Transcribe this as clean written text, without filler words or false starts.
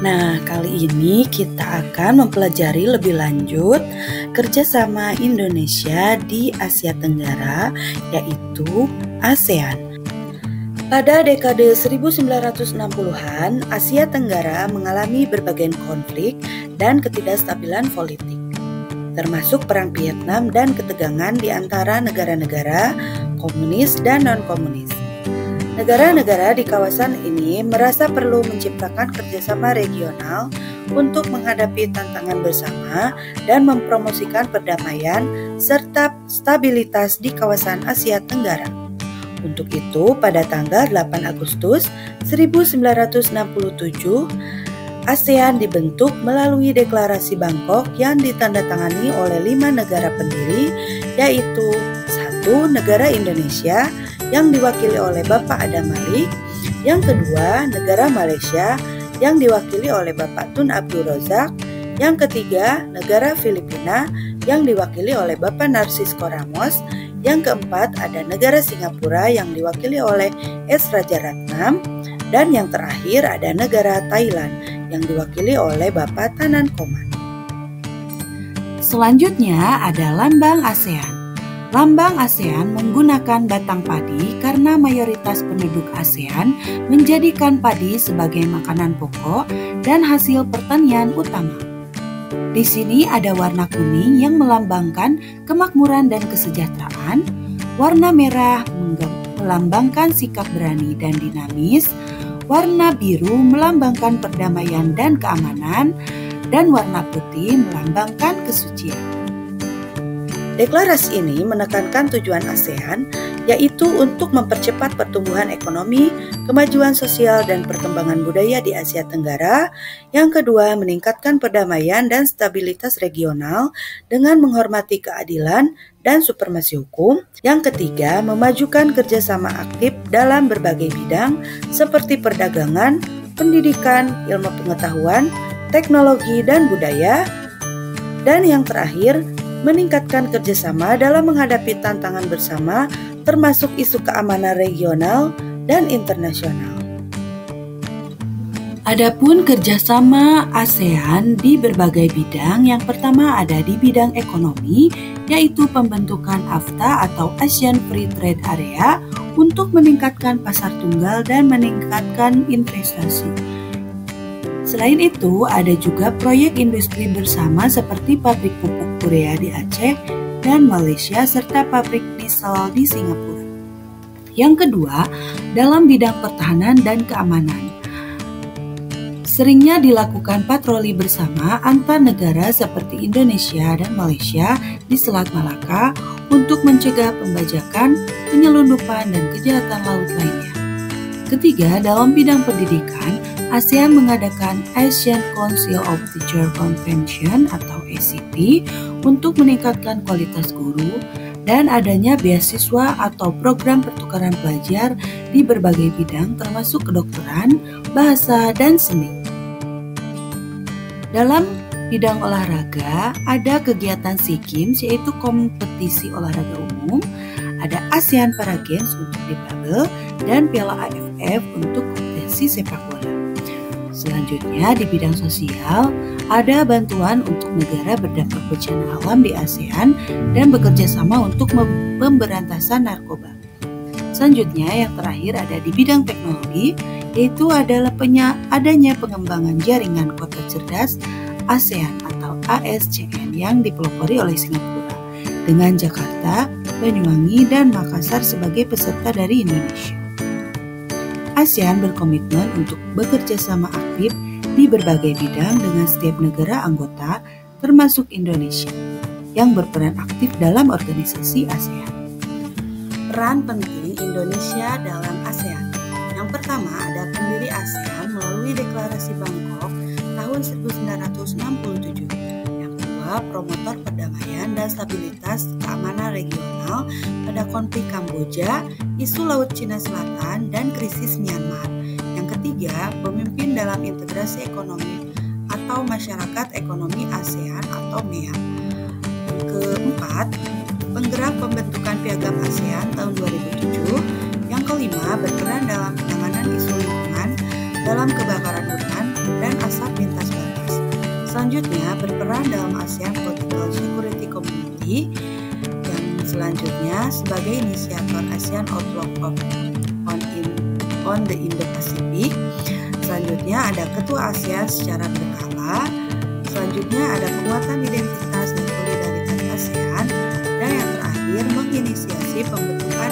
Nah, kali ini kita akan mempelajari lebih lanjut kerjasama Indonesia di Asia Tenggara, yaitu ASEAN. Pada dekade 1960-an, Asia Tenggara mengalami berbagai konflik dan ketidakstabilan politik, termasuk Perang Vietnam dan ketegangan di antara negara-negara komunis dan non-komunis. Negara-negara di kawasan ini merasa perlu menciptakan kerjasama regional untuk menghadapi tantangan bersama dan mempromosikan perdamaian serta stabilitas di kawasan Asia Tenggara. Untuk itu, pada tanggal 8 Agustus 1967, ASEAN dibentuk melalui Deklarasi Bangkok yang ditandatangani oleh 5 negara pendiri, yaitu 1. Negara Indonesia yang diwakili oleh Bapak Adam Malik, yang kedua negara Malaysia yang diwakili oleh Bapak Tun Abdul Razak, yang ketiga negara Filipina yang diwakili oleh Bapak Narsisko Ramos, yang keempat ada negara Singapura yang diwakili oleh S. Rajaratnam, dan yang terakhir ada negara Thailand yang diwakili oleh Bapak Tanan Koman. Selanjutnya ada lambang ASEAN. Lambang ASEAN menggunakan batang padi karena mayoritas penduduk ASEAN menjadikan padi sebagai makanan pokok dan hasil pertanian utama. Di sini ada warna kuning yang melambangkan kemakmuran dan kesejahteraan, warna merah melambangkan sikap berani dan dinamis, warna biru melambangkan perdamaian dan keamanan, dan warna putih melambangkan kesucian. Deklarasi ini menekankan tujuan ASEAN, yaitu untuk mempercepat pertumbuhan ekonomi, kemajuan sosial, dan perkembangan budaya di Asia Tenggara. Yang kedua, meningkatkan perdamaian dan stabilitas regional dengan menghormati keadilan dan supremasi hukum. Yang ketiga, memajukan kerjasama aktif dalam berbagai bidang seperti perdagangan, pendidikan, ilmu pengetahuan, teknologi, dan budaya. Dan yang terakhir, meningkatkan kerjasama dalam menghadapi tantangan bersama, termasuk isu keamanan regional dan internasional. Adapun kerjasama ASEAN di berbagai bidang, yang pertama ada di bidang ekonomi, yaitu pembentukan AFTA atau Asian Free Trade Area untuk meningkatkan pasar tunggal dan meningkatkan investasi. Selain itu, ada juga proyek industri bersama seperti pabrik pupuk Korea di Aceh dan Malaysia serta pabrik diesel di Singapura. Yang kedua, dalam bidang pertahanan dan keamanan. Seringnya dilakukan patroli bersama antar negara seperti Indonesia dan Malaysia di Selat Malaka untuk mencegah pembajakan, penyelundupan, dan kejahatan laut lainnya. Ketiga, dalam bidang pendidikan, ASEAN mengadakan Asian Council of Teachers Convention atau ACT untuk meningkatkan kualitas guru dan adanya beasiswa atau program pertukaran pelajar di berbagai bidang termasuk kedokteran, bahasa, dan seni. Dalam bidang olahraga, ada kegiatan SEA Games yaitu kompetisi olahraga umum, ada ASEAN Para Games untuk difabel, dan Piala AFF untuk kompetisi sepak bola. Selanjutnya di bidang sosial, ada bantuan untuk negara berdampak bencana alam di ASEAN dan bekerja sama untuk pemberantasan narkoba. Selanjutnya yang terakhir ada di bidang teknologi, yaitu adalah adanya pengembangan jaringan kota cerdas ASEAN atau ASCN yang dipelopori oleh Singapura dengan Jakarta, Banyuwangi, dan Makassar sebagai peserta dari Indonesia. ASEAN berkomitmen untuk bekerja sama aktif di berbagai bidang dengan setiap negara anggota, termasuk Indonesia, yang berperan aktif dalam organisasi ASEAN. Peran penting Indonesia dalam ASEAN. Yang pertama ada pendiri ASEAN melalui Deklarasi Bangkok tahun 1967. Yang kedua, promotor perdamaian dan stabilitas keamanan regional pada konflik Kamboja, isu Laut Cina Selatan, dan krisis Myanmar. Yang ketiga, pemimpin dalam integrasi ekonomi atau masyarakat ekonomi ASEAN atau MEA. Keempat, penggerak pembentukan Piagam ASEAN tahun 2007. Yang kelima, berperan dalam penanganan isu lingkungan dalam kebakaran hutan dan asap Selanjutnya, berperan dalam ASEAN Political Security Community. Yang selanjutnya, sebagai inisiator ASEAN Outlook on the Indo-Pacific. Selanjutnya ada Ketua ASEAN secara berkala. Selanjutnya ada penguatan identitas dan solidaritas ASEAN. Dan yang terakhir, menginisiasi pembentukan